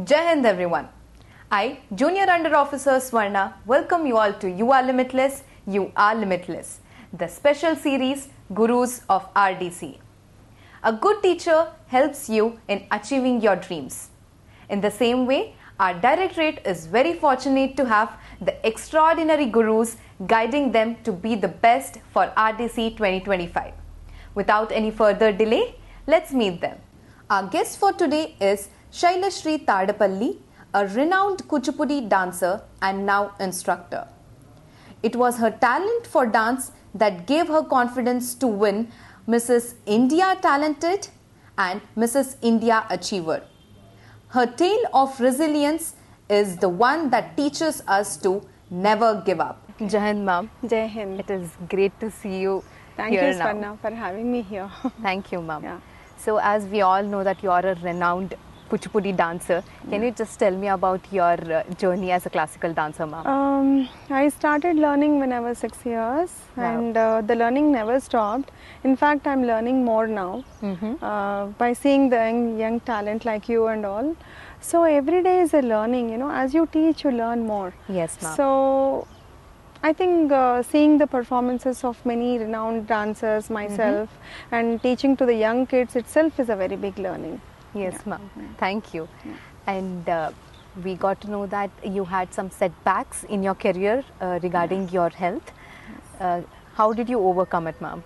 Jai Hind everyone. I, Junior Under Officer Swarna, welcome you all to You Are Limitless, You Are Limitless, the special series Gurus of RDC. A good teacher helps you in achieving your dreams. In the same way, our directorate is very fortunate to have the extraordinary gurus guiding them to be the best for RDC 2025. Without any further delay, let's meet them. Our guest for today is Shailashri Tadapalli, a renowned Kuchipudi dancer and now instructor. It was her talent for dance that gave her confidence to win Mrs. India Talented and Mrs. India Achiever. Her tale of resilience is the one that teaches us to never give up. Jai Hind, ma'am. Jai Hind. It is great to see you Thank here you, now. Swarna, for having me here. Thank you, ma'am. Yeah. So, as we all know that you are a renowned Kuchipudi dancer, can you just tell me about your journey as a classical dancer, ma'am? I started learning when I was 6 years, and the learning never stopped. In fact, I'm learning more now by seeing the young talent like you and all. So every day is a learning, you know, as you teach, you learn more. Yes, ma'am. So I think seeing the performances of many renowned dancers myself and teaching to the young kids itself is a very big learning. Yes, ma'am. Thank you. And we got to know that you had some setbacks in your career regarding your health. How did you overcome it, ma'am?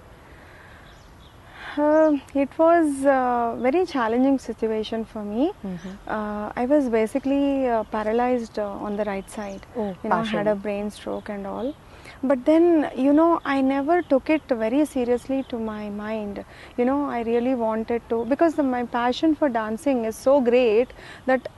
It was a very challenging situation for me. I was basically paralyzed on the right side. Oh, you know, I had a brain stroke and all. But then, you know, I never took it very seriously to my mind. You know, I really wanted to, because my passion for dancing is so great that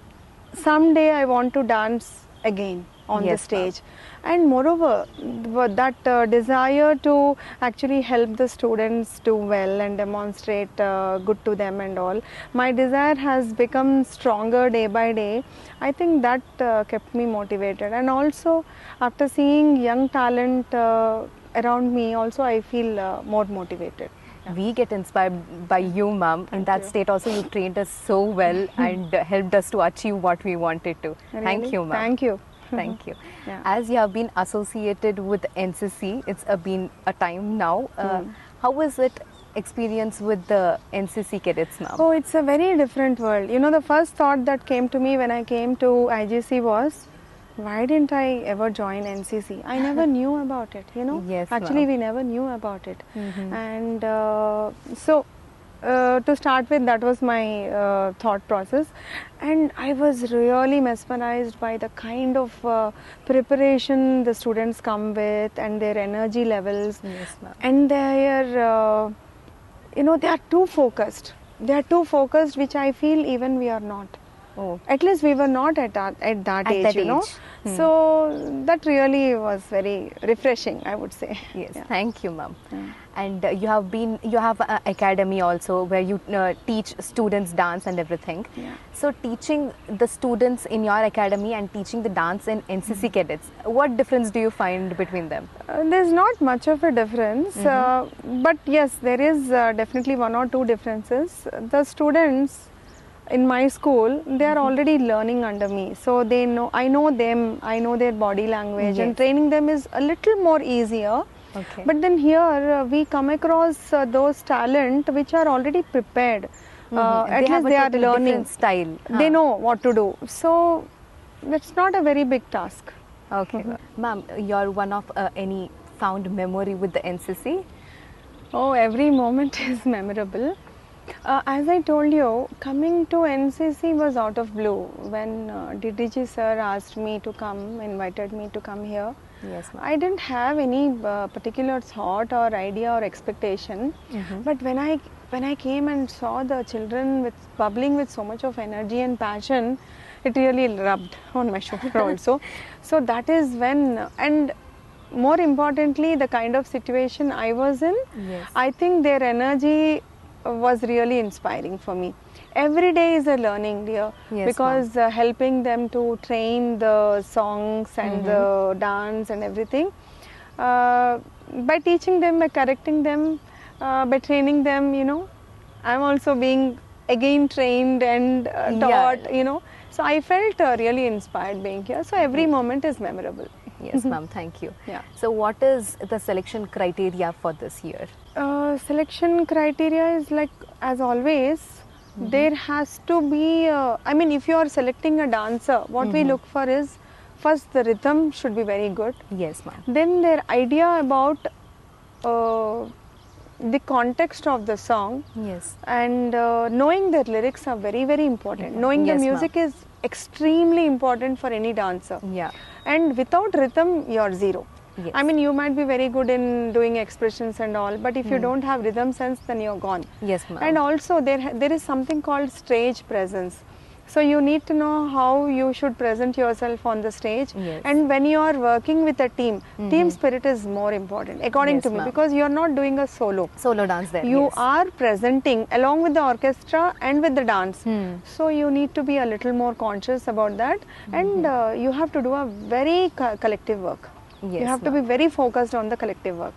someday I want to dance again on the stage. And moreover, that desire to actually help the students do well and demonstrate good to them and all, my desire has become stronger day by day. I think that kept me motivated, and also after seeing young talent around me also, I feel more motivated. We get inspired by you, ma'am. In that state also, you trained us so well and helped us to achieve what we wanted to. Really? Thank you, ma'am. Thank you. Thank you. Yeah. As you have been associated with NCC, it's been a time now. How is it experience with the NCC cadets now? Oh, it's a very different world. You know, the first thought that came to me when I came to IGC was, why didn't I ever join NCC? I never knew about it, you know. Yes, actually, we never knew about it. And so, to start with, that was my thought process, and I was really mesmerized by the kind of preparation the students come with and their energy levels. Yes, ma'am. And their, you know, they are too focused. They are too focused, which I feel even we are not. Oh. At least we were not at that age, you know. So that really was very refreshing, I would say. Yes, thank you, ma'am. And you have an academy also where you teach students dance and everything. So teaching the students in your academy and teaching the dance in NCC cadets, what difference do you find between them? There's not much of a difference, but yes, there is definitely one or two differences. The students in my school, they are already learning under me, so they know, I know them, I know their body language, and training them is a little more easier. But then here we come across those talent which are already prepared. At least they are learning style. They know what to do, so it's not a very big task. Okay, ma'am, you're one of any fond memory with the NCC? Oh, every moment is memorable. As I told you, coming to NCC was out of blue when DDG sir asked me to come, invited me to come here. Yes, ma'am. I didn't have any particular thought or idea or expectation, but when I came and saw the children bubbling with so much of energy and passion, it really rubbed on my shoulder also. So that is when, and more importantly, the kind of situation I was in, I think their energy was really inspiring for me. Every day is a learning, dear, because helping them to train the songs and the dance and everything, by teaching them, by correcting them, by training them, you know, I'm also being again trained and taught, you know. So I felt really inspired being here. So every moment is memorable. Yes, ma'am. Thank you. Yeah. So, what is the selection criteria for this year? Selection criteria is like, as always, there has to be, I mean, if you are selecting a dancer, what we look for is, first the rhythm should be very good. Yes, ma'am. Then their idea about the context of the song, Yes. and knowing their lyrics are very, very important. Knowing Yes, the ma'am. music is extremely important for any dancer. Yeah. And without rhythm, you're zero. Yes. I mean, you might be very good in doing expressions and all, but if you don't have rhythm sense, then you're gone. Yes, ma'am. And also, there is something called stage presence. So you need to know how you should present yourself on the stage. Yes. And when you are working with a team, team spirit is more important, according Yes, to me, ma'am. because you are not doing a solo. Solo dance there. You yes. are presenting along with the orchestra and with the dance. So you need to be a little more conscious about that, and you have to do a very collective work. Yes, You have to ma'am. be very focused on the collective work.